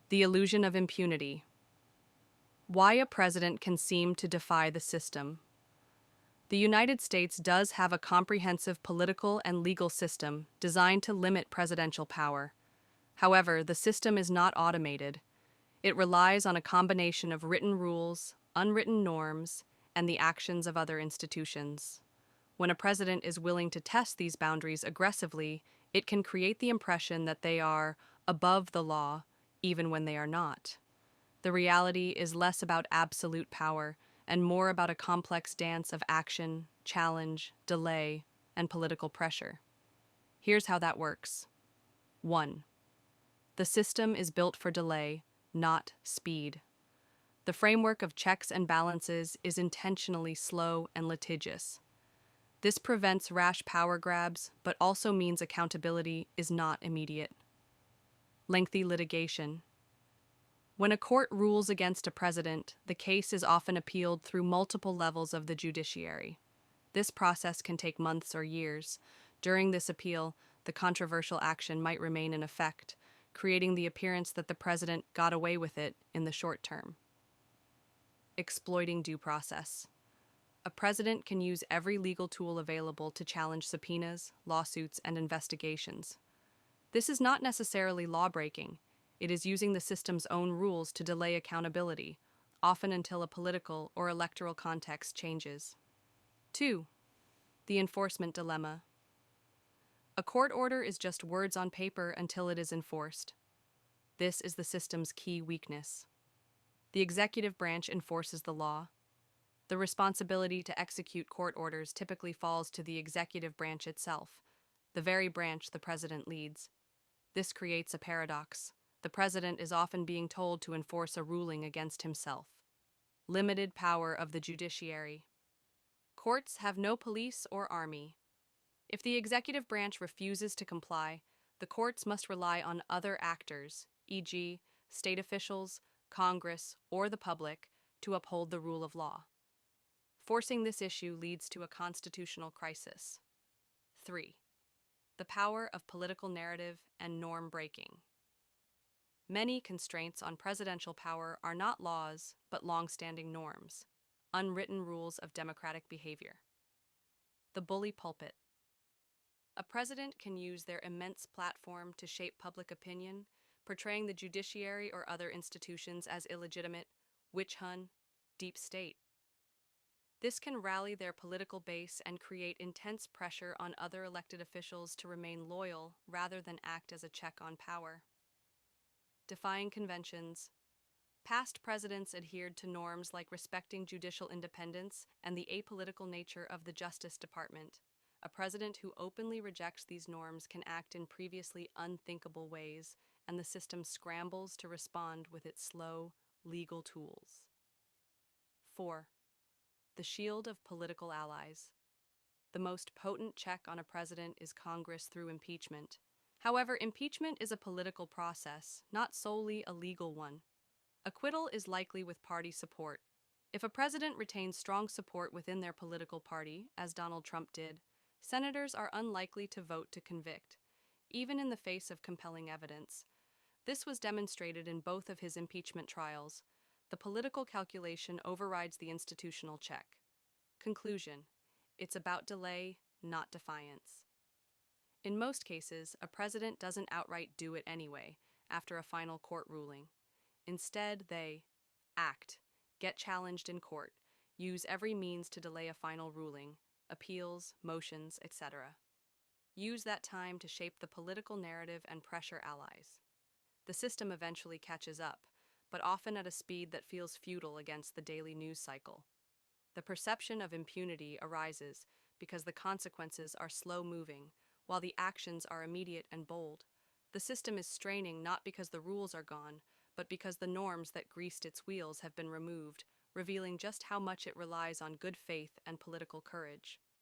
The illusion of impunity. Why a president can seem to defy the system. The United States does have a comprehensive political and legal system designed to limit presidential power. However, the system is not automated. It relies on a combination of written rules, unwritten norms, and the actions of other institutions. When a president is willing to test these boundaries aggressively, it can create the impression that they are above the law, even when they are not. The reality is less about absolute power and more about a complex dance of action, challenge, delay, and political pressure. Here's how that works. 1. The system is built for delay, not speed. The framework of checks and balances is intentionally slow and litigious. This prevents rash power grabs, but also means accountability is not immediate. Lengthy litigation. When a court rules against a president, the case is often appealed through multiple levels of the judiciary. This process can take months or years. During this appeal, the controversial action might remain in effect, creating the appearance that the president got away with it in the short term. Exploiting due process. A president can use every legal tool available to challenge subpoenas, lawsuits, and investigations. This is not necessarily law-breaking. It is using the system's own rules to delay accountability, often until a political or electoral context changes. 2. The enforcement dilemma. A court order is just words on paper until it is enforced. This is the system's key weakness. The executive branch enforces the law. The responsibility to execute court orders typically falls to the executive branch itself, the very branch the president leads. This creates a paradox. The president is often being told to enforce a ruling against himself. Limited power of the judiciary. Courts have no police or army. If the executive branch refuses to comply, the courts must rely on other actors, e.g., state officials, Congress, or the public, to uphold the rule of law. Forcing this issue leads to a constitutional crisis. 3. The power of political narrative and norm breaking. Many constraints on presidential power are not laws, but long-standing norms, unwritten rules of democratic behavior. The bully pulpit. A president can use their immense platform to shape public opinion, portraying the judiciary or other institutions as illegitimate, witch hunt, deep state. This can rally their political base and create intense pressure on other elected officials to remain loyal rather than act as a check on power. Defying conventions. Past presidents adhered to norms like respecting judicial independence and the apolitical nature of the Justice Department. A president who openly rejects these norms can act in previously unthinkable ways, and the system scrambles to respond with its slow, legal tools. 4. The shield of political allies. The most potent check on a president is Congress through impeachment. However, impeachment is a political process, not solely a legal one. Acquittal is likely with party support. If a president retains strong support within their political party, as Donald Trump did, senators are unlikely to vote to convict, even in the face of compelling evidence. This was demonstrated in both of his impeachment trials. The political calculation overrides the institutional check. Conclusion: it's about delay, not defiance. In most cases, a president doesn't outright do it anyway, after a final court ruling. Instead, they act, get challenged in court, use every means to delay a final ruling, appeals, motions, etc. Use that time to shape the political narrative and pressure allies. The system eventually catches up, but often at a speed that feels futile against the daily news cycle. The perception of impunity arises because the consequences are slow-moving, while the actions are immediate and bold. The system is straining not because the rules are gone, but because the norms that greased its wheels have been removed, revealing just how much it relies on good faith and political courage.